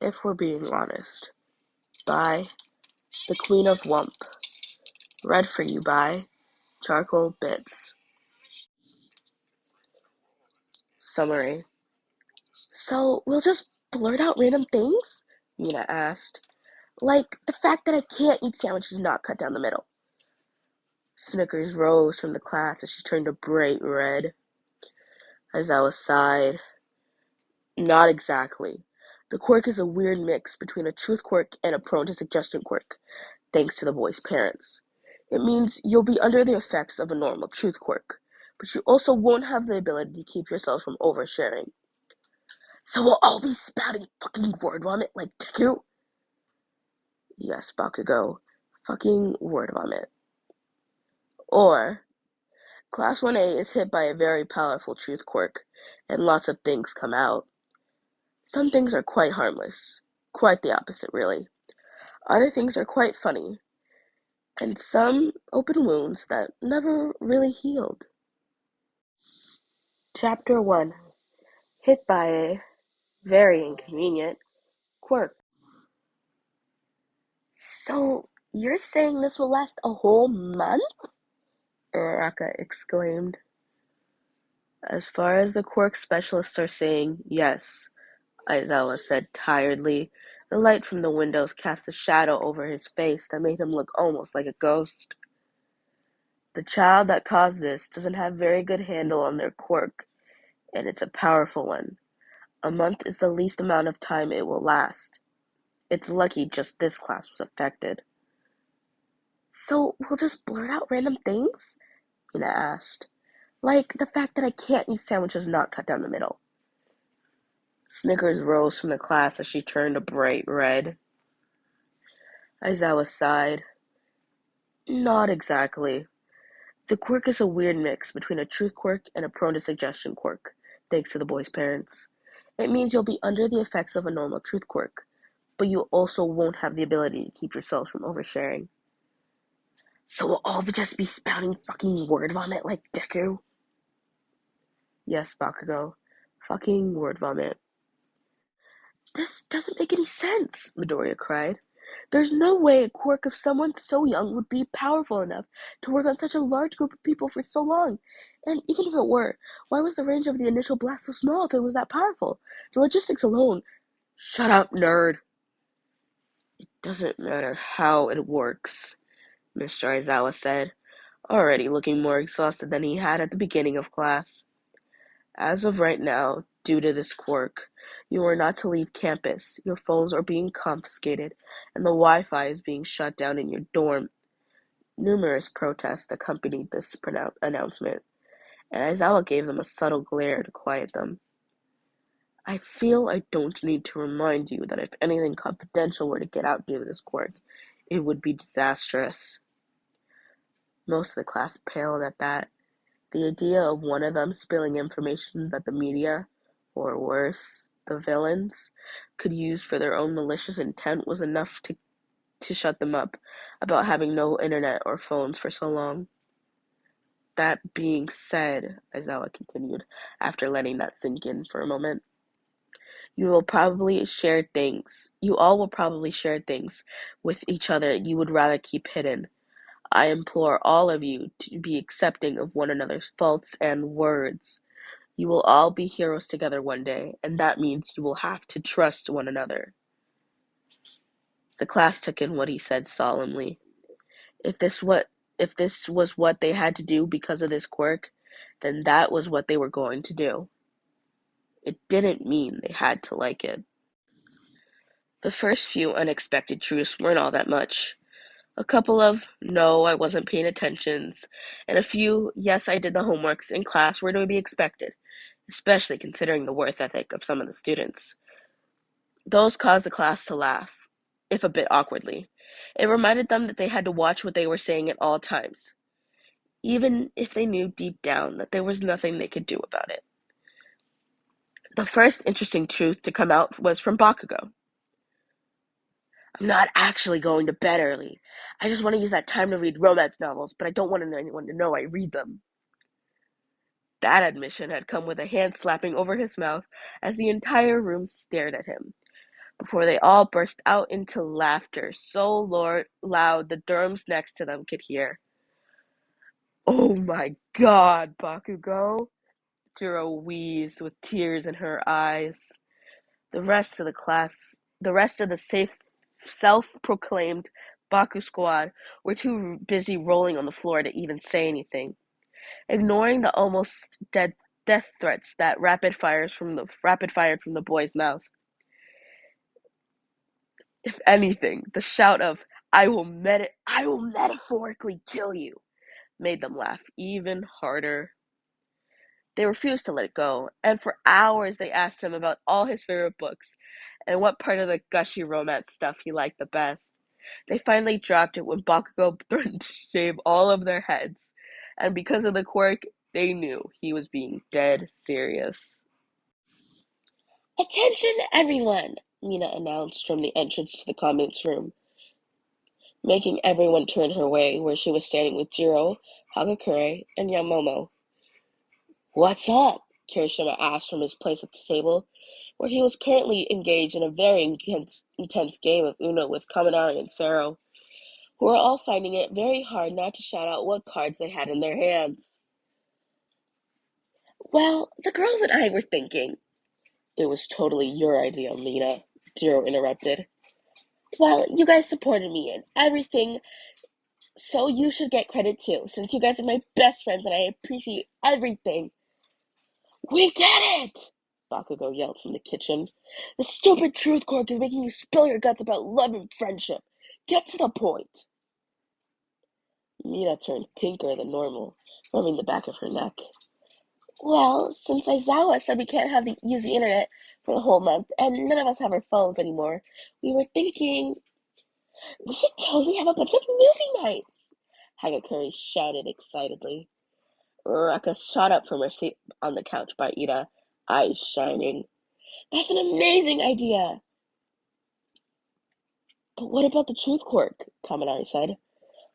If We're Being Honest, by The Queen of Wump. Read for you by Charcoal Bits. Summary. So, we'll just blurt out random things? Bnha asked. Like the fact that I can't eat sandwiches not cut down the middle. Snickers rose from the class as she turned a bright red. Aizawa sighed. Not exactly. The quirk is a weird mix between a truth quirk and a prone to suggestion quirk, thanks to the boy's parents. It means you'll be under the effects of a normal truth quirk, but you also won't have the ability to keep yourself from oversharing. So we'll all be spouting fucking word vomit like Deku? Yes, Bakugo. Fucking word vomit. Or, Class 1A is hit by a very powerful truth quirk, and lots of things come out. Some things are quite harmless. Quite the opposite, really. Other things are quite funny. And some open wounds that never really healed. Chapter 1. Hit by a very inconvenient quirk. So, you're saying this will last a whole month? Uraraka exclaimed. As far as the quirk specialists are saying, yes, Aizawa said tiredly. The light from the windows cast a shadow over his face that made him look almost like a ghost. The child that caused this doesn't have very good handle on their quirk, and it's a powerful one. A month is the least amount of time it will last. It's lucky just this class was affected. So we'll just blurt out random things? Bnha asked. Like the fact that I can't eat sandwiches not cut down the middle. Snickers rose from the class as she turned a bright red. Aizawa sighed. Not exactly. The quirk is a weird mix between a truth quirk and a prone to suggestion quirk, thanks to the boy's parents. It means you'll be under the effects of a normal truth quirk, but you also won't have the ability to keep yourselves from oversharing. So we'll all just be spouting fucking word vomit like Deku? Yes, Bakugo. Fucking word vomit. This doesn't make any sense, Midoriya cried. There's no way a quirk of someone so young would be powerful enough to work on such a large group of people for so long. And even if it were, why was the range of the initial blast so small if it was that powerful? The logistics alone. Shut up, nerd. It doesn't matter how it works, Mr. Aizawa said, already looking more exhausted than he had at the beginning of class. As of right now, due to this quirk, you are not to leave campus, your phones are being confiscated, and the Wi-Fi is being shut down in your dorm. Numerous protests accompanied this announcement, and Aizawa gave them a subtle glare to quiet them. I feel I don't need to remind you that if anything confidential were to get out due to this quirk, it would be disastrous. Most of the class paled at that. The idea of one of them spilling information that the media, or worse, the villains, could use for their own malicious intent was enough to shut them up about having no internet or phones for so long. That being said, Aizawa continued, after letting that sink in for a moment, you all will probably share things with each other you would rather keep hidden. I implore all of you to be accepting of one another's faults and words. You will all be heroes together one day, and that means you will have to trust one another. The class took in what he said solemnly. If this was what they had to do because of this quirk, then that was what they were going to do. It didn't mean they had to like it. The first few unexpected truths weren't all that much. A couple of, no, I wasn't paying attentions, and a few, yes, I did the homeworks in class were to be expected, especially considering the work ethic of some of the students. Those caused the class to laugh, if a bit awkwardly. It reminded them that they had to watch what they were saying at all times, even if they knew deep down that there was nothing they could do about it. The first interesting truth to come out was from Bakugo. I'm not actually going to bed early. I just want to use that time to read romance novels, but I don't want anyone to know I read them. That admission had come with a hand slapping over his mouth as the entire room stared at him. before they all burst out into laughter so loud the Durhams next to them could hear. "Oh my God, Bakugo!" Jiro wheezed with tears in her eyes. The rest of the class, the rest of the self-proclaimed Baku squad were too busy rolling on the floor to even say anything, ignoring the almost death threats that rapid fired from the boy's mouth. If anything, the shout of I will metaphorically kill you," made them laugh even harder. They refused to let it go, and for hours they asked him about all his favorite books and what part of the gushy romance stuff he liked the best. They finally dropped it when Bakugo threatened to shave all of their heads, and because of the quirk, they knew he was being dead serious. "Attention, everyone!" Mina announced from the entrance to the comments room, making everyone turn her way where she was standing with Jiro, Hagakure, and Yamomo. "What's up?" Kirishima asked from his place at the table, where he was currently engaged in a very intense game of Uno with Kaminari and Sero, who were all finding it very hard not to shout out what cards they had in their hands. "Well, the girls and I were thinking—" "It was totally your idea, Mina," Jiro interrupted. "Well, you guys supported me and everything, so you should get credit too, since you guys are my best friends and I appreciate everything." "We get it!" Bakugo yelled from the kitchen. "The stupid truth quirk is making you spill your guts about love and friendship. Get to the point." Mina turned pinker than normal, rubbing the back of her neck. "Well, since Aizawa said we can't use the internet for the whole month, and none of us have our phones anymore, we were thinking we should totally have a bunch of movie nights," Hagakure shouted excitedly. Raka shot up from her seat on the couch by Ida, eyes shining. "That's an amazing idea!" "But what about the truth quirk?" Kaminari said.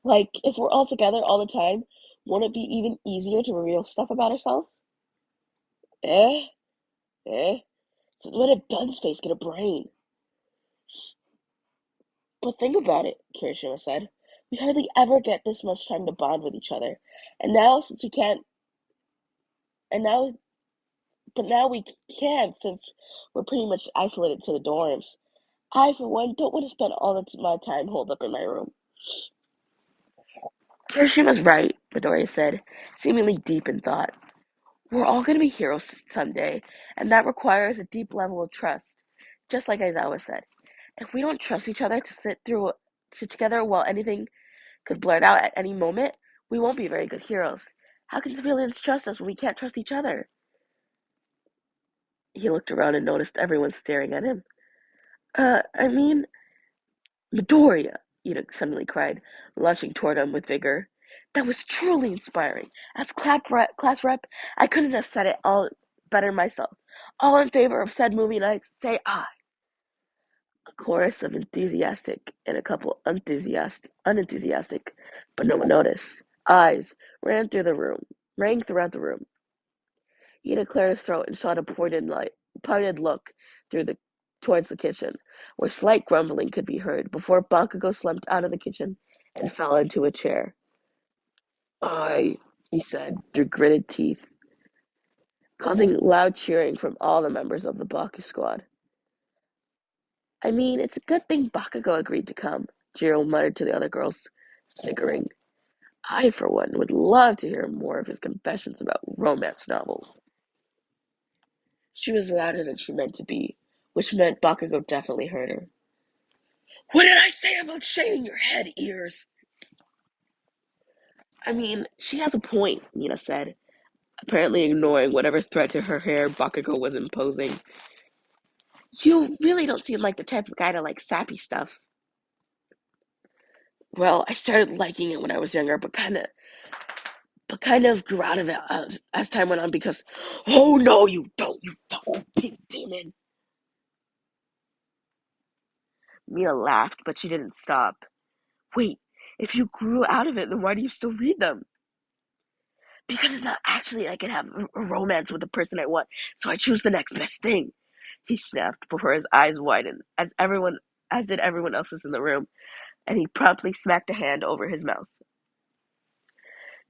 "Like, if we're all together all the time, won't it be even easier to reveal stuff about ourselves?" "Eh? Eh? Since when did Dunceface get a brain?" "But think about it," Kirishima said. "We hardly ever get this much time to bond with each other. And now, since we can't, and now, but now we can since we're pretty much isolated to the dorms. I, for one, don't want to spend all my time holed up in my room." "Kirishima's right," Midoriya said, seemingly deep in thought. "We're all going to be heroes someday, and that requires a deep level of trust, just like Aizawa said. If we don't trust each other to sit together while anything could blurt out at any moment, we won't be very good heroes. How can civilians trust us when we can't trust each other?" He looked around and noticed everyone staring at him. I mean, Midoriya!" Ida suddenly cried, launching toward him with vigor. "That was truly inspiring. As class rep, I couldn't have said it all better myself. All in favor of said movie nights, say aye." A chorus of enthusiastic and a couple unenthusiastic, but no one noticed. Eyes rang throughout the room. Ida cleared his throat and shot a pointed look towards the kitchen, where slight grumbling could be heard before Bakugo slumped out of the kitchen and fell into a chair. "I," he said through gritted teeth, causing loud cheering from all the members of the Baku squad. "I mean, it's a good thing Bakugo agreed to come," Jiro muttered to the other girls, sniggering. "I, for one, would love to hear more of his confessions about romance novels." She was louder than she meant to be, which meant Bakugo definitely heard her. "What did I say about shaving your head, Ears?" "I mean, she has a point," Nina said, apparently ignoring whatever threat to her hair Bakugo was imposing. "You really don't seem like the type of guy to like sappy stuff." "Well, I started liking it when I was younger, but kind of grew out of it as time went on because—" "Oh no, you don't, you fucking pink demon!" Mia laughed, but she didn't stop. "Wait, if you grew out of it, then why do you still read them?" "Because it's not actually I can have a romance with the person I want, so I choose the next best thing." he snapped before his eyes widened, as did everyone else's in the room, and he promptly smacked a hand over his mouth.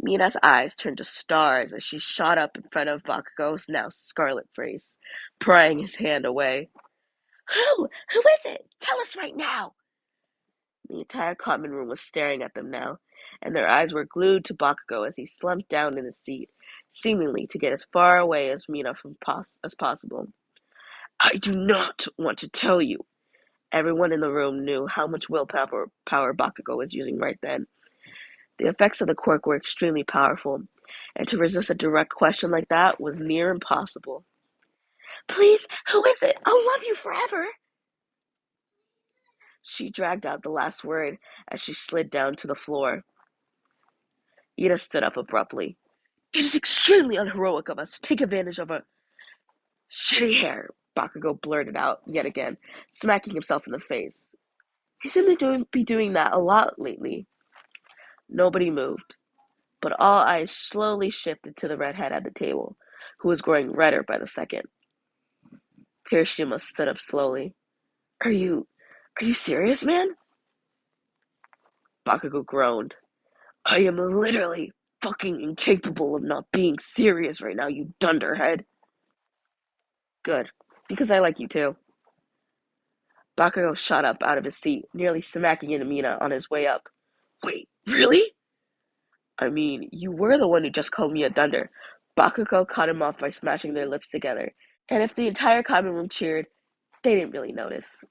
Mina's eyes turned to stars as she shot up in front of Bakugo's now scarlet face, prying his hand away. Who? Who is it? Tell us right now! The entire common room was staring at them now, and their eyes were glued to Bakugo as he slumped down in his seat, seemingly to get as far away as Mina as possible. I do not want to tell you. Everyone in the room knew how much willpower Bakugo was using right then. The effects of the quirk were extremely powerful, and to resist a direct question like that was near impossible. Please, who is it? I'll love you forever. She dragged out the last word as she slid down to the floor. Ida stood up abruptly. It is extremely unheroic of us to take advantage of a shitty hair, Bakugo blurted out yet again, smacking himself in the face. He seemed to be doing that a lot lately. Nobody moved, but all eyes slowly shifted to the redhead at the table, who was growing redder by the second. Kirishima stood up slowly. Are you serious, man? Bakugo groaned. I am literally fucking incapable of not being serious right now, you dunderhead. Good, because I like you too. Bakugo shot up out of his seat, nearly smacking into Mina on his way up. Wait, really? I mean, you were the one who just called me a dunder. Bakugo cut him off by smashing their lips together, and if the entire common room cheered, they didn't really notice.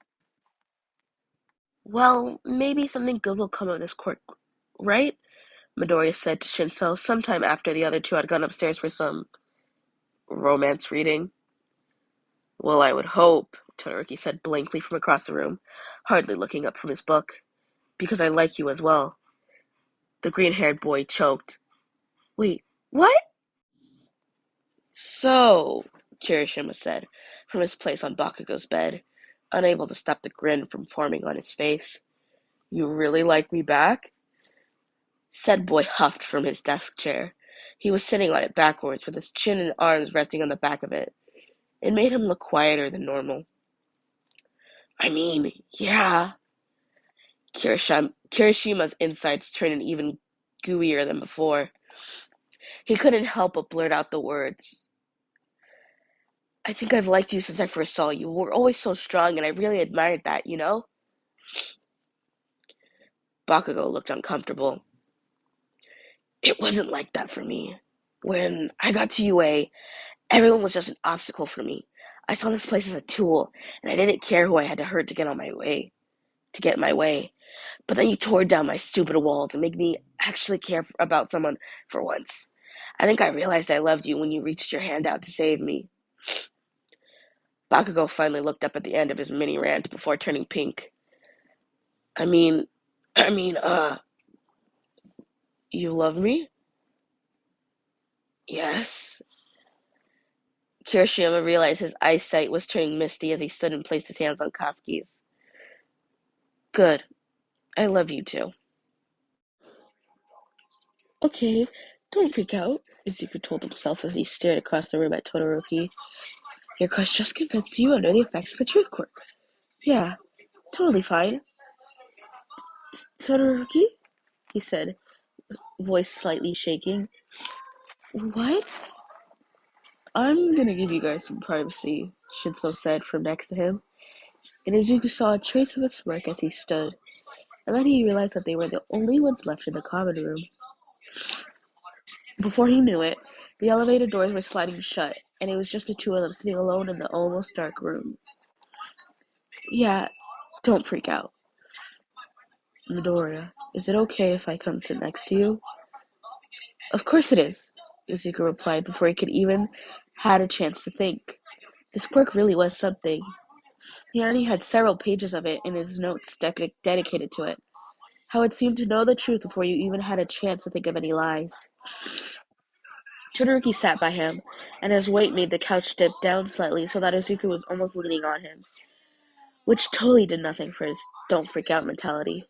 Well, maybe something good will come of this quirk, right? Midoriya said to Shinso sometime after the other two had gone upstairs for some romance reading. Well, I would hope, Todoroki said blankly from across the room, hardly looking up from his book. Because I like you as well. The green-haired boy choked. Wait, what? So, Kirishima said, from his place on Bakugo's bed, unable to stop the grin from forming on his face. You really like me back? Said boy huffed from his desk chair. He was sitting on it backwards, with his chin and arms resting on the back of it. It made him look quieter than normal. I mean, yeah. Kirishima's insides turned even gooier than before. He couldn't help but blurt out the words. I think I've liked you since I first saw you. You were always so strong, and I really admired that, you know? Bakugo looked uncomfortable. It wasn't like that for me. When I got to UA, everyone was just an obstacle for me. I saw this place as a tool, and I didn't care who I had to hurt to get my way. But then you tore down my stupid walls and made me actually care about someone for once. I think I realized I loved you when you reached your hand out to save me. Bakugo finally looked up at the end of his mini rant before turning pink. I mean, I mean, you love me? Yes. Kirishima realized his eyesight was turning misty as he stood and placed his hands on Katsuki's. Good. I love you too. Okay, don't freak out, Izuku told himself as he stared across the room at Todoroki. Your crush just confessed you under the effects of the truth quirk. Yeah, totally fine. Todoroki? He said, voice slightly shaking. What? I'm gonna give you guys some privacy, Shinso said from next to him, and Izuku saw a trace of a smirk as he stood, and then he realized that they were the only ones left in the common room. Before he knew it, the elevator doors were sliding shut, and it was just the two of them sitting alone in the almost dark room. Yeah, don't freak out. Midoriya, is it okay if I come sit next to you? Of course it is, Izuku replied before he could even had a chance to think. This quirk really was something. He already had several pages of it in his notes dedicated to it. How it seemed to know the truth before you even had a chance to think of any lies. Todoroki sat by him, and his weight made the couch dip down slightly so that Izuku was almost leaning on him, which totally did nothing for his don't freak out mentality.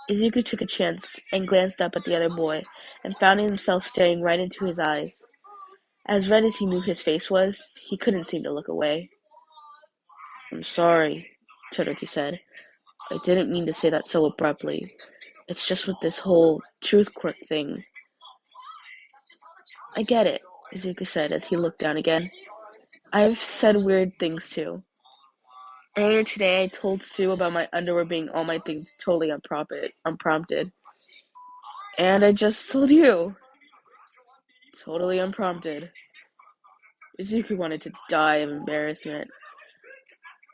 Izuku took a chance and glanced up at the other boy and found himself staring right into his eyes. As red as he knew his face was, he couldn't seem to look away. I'm sorry, Todoroki said. I didn't mean to say that so abruptly. It's just with this whole truth quirk thing. I get it, Izuku said as he looked down again. I've said weird things too. Earlier today I told Sue about my underwear being All Might things totally unprompted. And I just told you. Totally unprompted. Izuku wanted to die of embarrassment.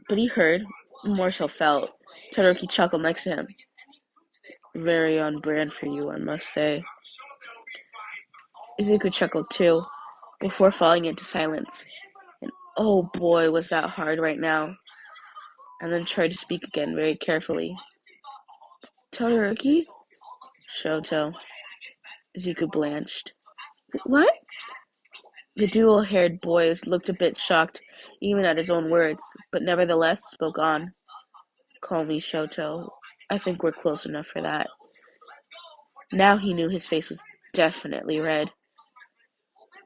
But he heard, more so felt, Todoroki chuckle next to him. Very on brand for you, I must say. Izuku chuckled too, before falling into silence. And oh boy, was that hard right now. And then tried to speak again very carefully. Todoroki? Shoto. Izuku blanched. What? The dual-haired boy looked a bit shocked, even at his own words, but nevertheless spoke on. Call me Shoto. I think we're close enough for that. Now he knew his face was definitely red,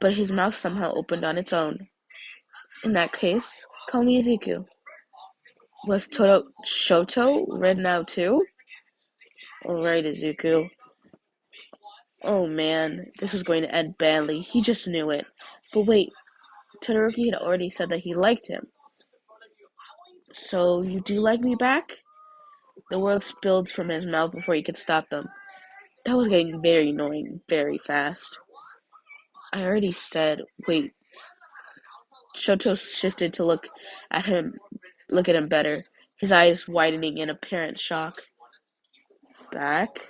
but his mouth somehow opened on its own. In that case, call me Izuku. Was Shoto red now too? Alright, Izuku. Oh man, this was going to end badly. He just knew it. But wait, Todoroki had already said that he liked him. So you do like me back? The words spilled from his mouth before he could stop them. That was getting very annoying very fast. I already said, wait. Shoto shifted to look at him better, his eyes widening in apparent shock. Back?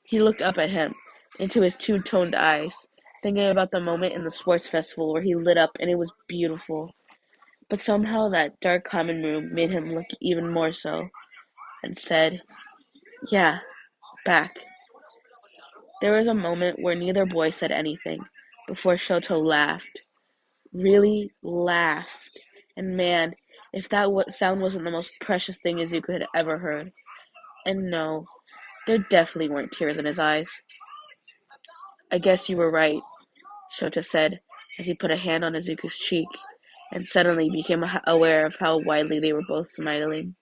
He looked up at him, into his two-toned eyes, thinking about the moment in the sports festival where he lit up and it was beautiful. But somehow that dark common room made him look even more so, and said, yeah, back. There was a moment where neither boy said anything, before Shoto laughed. Really laughed. And man, if that sound wasn't the most precious thing Izuku had ever heard. And no, there definitely weren't tears in his eyes. I guess you were right, Shota said, as he put a hand on Izuku's cheek, and suddenly became aware of how widely they were both smiling.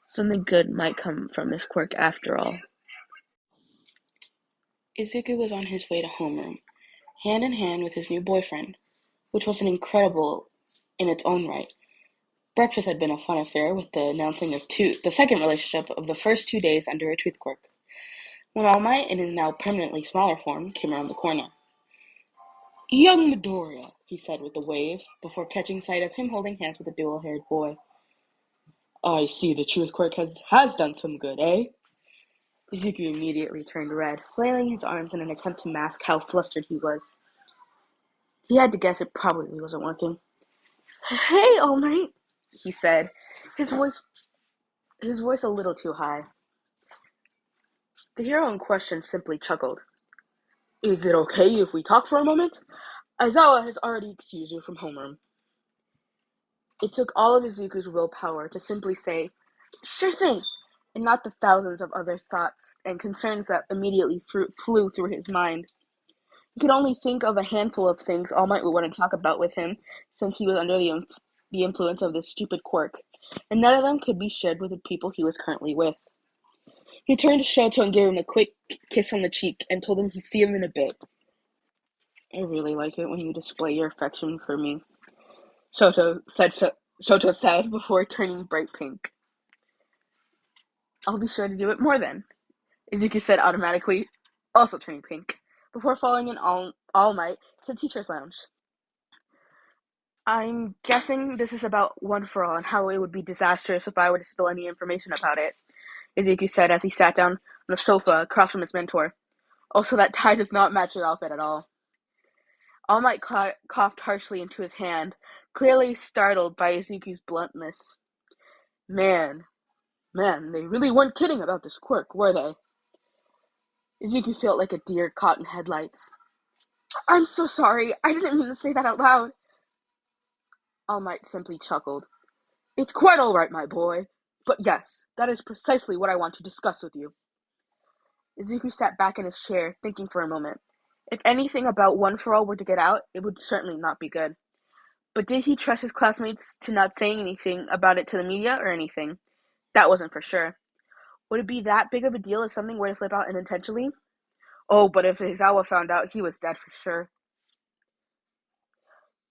Something good might come from this quirk after all. Izuku was on his way to homeroom, hand in hand with his new boyfriend, which was an incredible in its own right. Breakfast had been a fun affair with the announcing of the second relationship of the first 2 days under a truth quirk, when All Might, in his now permanently smaller form, came around the corner. Young Midoriya, he said with a wave, before catching sight of him holding hands with a dual-haired boy. I see the truth quirk has done some good, eh? Izuku immediately turned red, flailing his arms in an attempt to mask how flustered he was. He had to guess it probably wasn't working. Hey, All Might, he said, his voice a little too high. The hero in question simply chuckled. Is it okay if we talk for a moment? Aizawa has already excused you from homeroom. It took all of Izuku's willpower to simply say, sure thing, and not the thousands of other thoughts and concerns that immediately flew through his mind. He could only think of a handful of things All Might would want to talk about with him, since he was under the influence of this stupid quirk, and none of them could be shared with the people he was currently with. He turned to Shoto and gave him a quick kiss on the cheek, and told him he'd see him in a bit. I really like it when you display your affection for me, Shoto said before turning bright pink. I'll be sure to do it more then, Izuku said automatically, also turning pink, before falling in all Might to the teacher's lounge. I'm guessing this is about One for All and how it would be disastrous if I were to spill any information about it, Izuku said as he sat down on the sofa across from his mentor. Also, that tie does not match your outfit at all. All Might coughed harshly into his hand, clearly startled by Izuku's bluntness. Man, they really weren't kidding about this quirk, were they? Izuku felt like a deer caught in headlights. I'm so sorry, I didn't mean to say that out loud. All Might simply chuckled. It's quite all right, my boy. But yes, that is precisely what I want to discuss with you. Izuku sat back in his chair, thinking for a moment. If anything about One for All were to get out, it would certainly not be good. But did he trust his classmates to not saying anything about it to the media or anything? That wasn't for sure. Would it be that big of a deal if something were to slip out unintentionally? Oh, but if Izawa found out, he was dead for sure.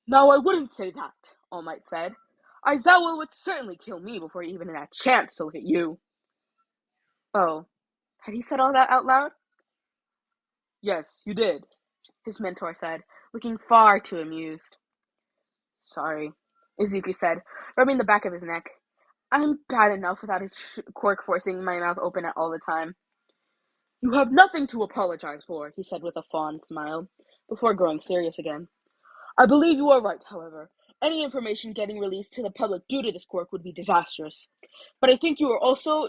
No, I wouldn't say that, All Might said. Aizawa would certainly kill me before he even had a chance to look at you. Oh, had he said all that out loud? Yes, you did, his mentor said, looking far too amused. Sorry, Izuku said, rubbing the back of his neck. I'm bad enough without a quirk forcing my mouth open at all the time. You have nothing to apologize for, he said with a fond smile, before growing serious again. I believe you are right, however. Any information getting released to the public due to this quirk would be disastrous. But I think you are also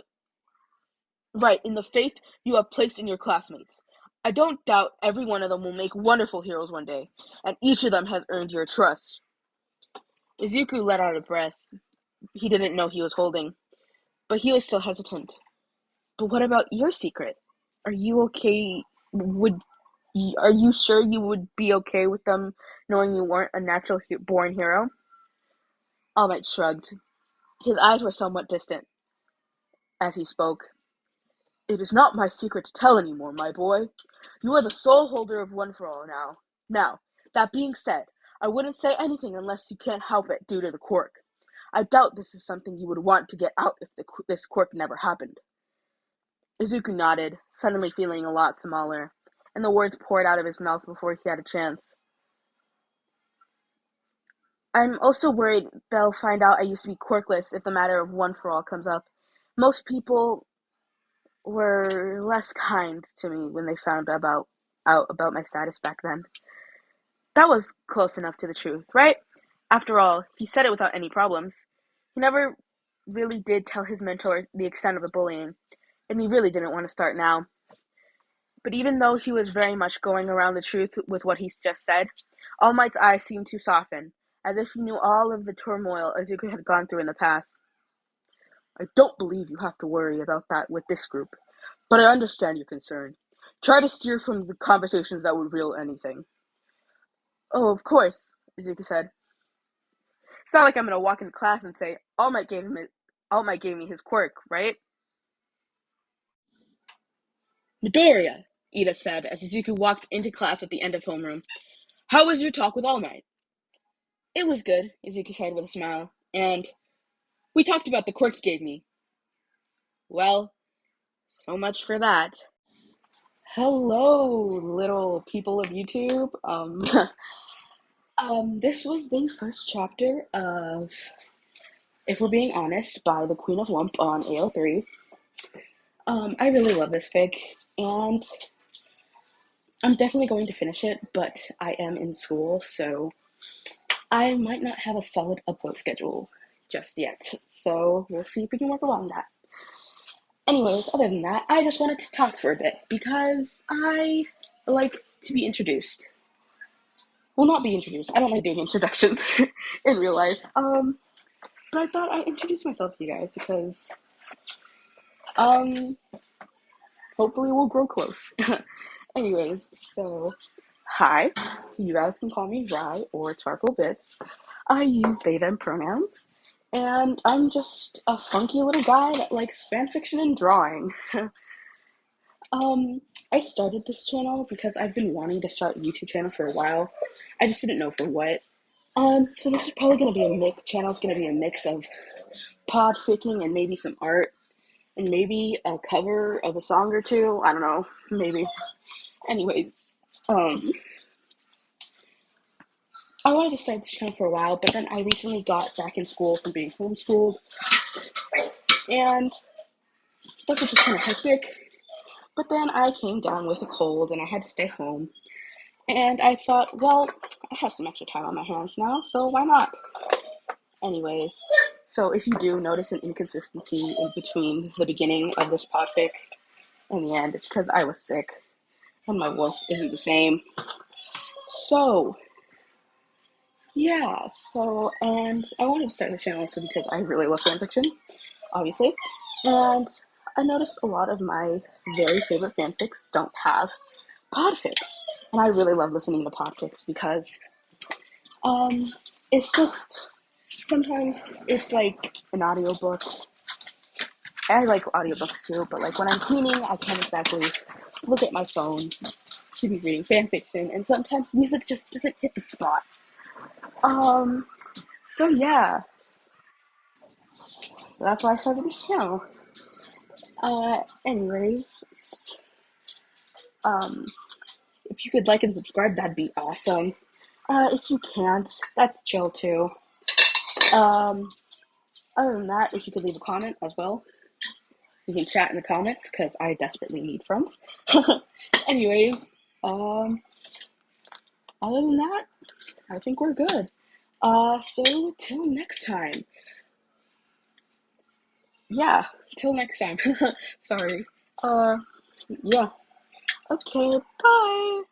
right in the faith you have placed in your classmates. I don't doubt every one of them will make wonderful heroes one day, and each of them has earned your trust. Izuku let out a breath he didn't know he was holding, but he was still hesitant. But what about your secret? Are you okay? Are you sure you would be okay with them knowing you weren't a natural born hero? All Might shrugged. His eyes were somewhat distant as he spoke. It is not my secret to tell anymore, my boy. You are the sole holder of One for All now. Now, that being said, I wouldn't say anything unless you can't help it due to the quirk. I doubt this is something you would want to get out if this quirk never happened. Izuku nodded, suddenly feeling a lot smaller, and the words poured out of his mouth before he had a chance. I'm also worried they'll find out I used to be quirkless if the matter of One for All comes up. Most people were less kind to me when they found out about my status back then. That was close enough to the truth, right? After all, he said it without any problems. He never really did tell his mentor the extent of the bullying, and he really didn't want to start now. But even though he was very much going around the truth with what he just said, All Might's eyes seemed to soften, as if he knew all of the turmoil Izuku had gone through in the past. I don't believe you have to worry about that with this group, but I understand your concern. Try to steer from the conversations that would reveal anything. Oh, of course, Izuku said. It's not like I'm gonna walk into class and say, All Might gave me his quirk, right? Midoriya, Ida said as Izuku walked into class at the end of homeroom. How was your talk with All Might? It was good, Izuku said with a smile, and we talked about the quirk he gave me. Well, so much for that. Hello, little people of YouTube. This was the first chapter of If We're Being Honest by the Queen of Lump on AO3. I really love this fic, and I'm definitely going to finish it, but I am in school, so I might not have a solid upload schedule just yet. So we'll see if we can work around that. Anyways, other than that, I just wanted to talk for a bit because I like to be introduced. Well, not be introduced. I don't like doing introductions in real life. But I thought I'd introduce myself to you guys because, um, hopefully we'll grow close. Anyways, so, hi. You guys can call me Rye or Charcoal Bits. I use they, them pronouns. And I'm just a funky little guy that likes fanfiction and drawing. I started this channel because I've been wanting to start a YouTube channel for a while. I just didn't know for what. So this is probably going to be a mix. Channel's going to be a mix of podficking and maybe some art and maybe a cover of a song or two. I don't know, maybe. Anyways, I wanted to start this channel for a while, but then I recently got back in school from being homeschooled, and stuff was just kind of hectic. But then I came down with a cold and I had to stay home. And I thought, well, I have some extra time on my hands now, so why not? Anyways, so if you do notice an inconsistency in between the beginning of this podfic and the end, it's because I was sick and my voice isn't the same. So, yeah, and I wanted to start the channel also because I really love fanfiction, obviously. And I noticed a lot of my very favorite fanfics don't have podfics. And I really love listening to podfics because, It's just sometimes it's like an audiobook. I like audiobooks too, but like when I'm cleaning, I can't exactly look at my phone to be reading fan fiction, and sometimes music just doesn't hit the spot. Um, so yeah, that's why I started this channel. Anyways, um, if you could like and subscribe, that'd be awesome. If you can't, that's chill too. Um, Other than that, if you could leave a comment as well, you can chat in the comments because I desperately need friends. Anyways, other than that, I think we're good. So till next time. Yeah, till next time. Sorry. Yeah. Okay, bye.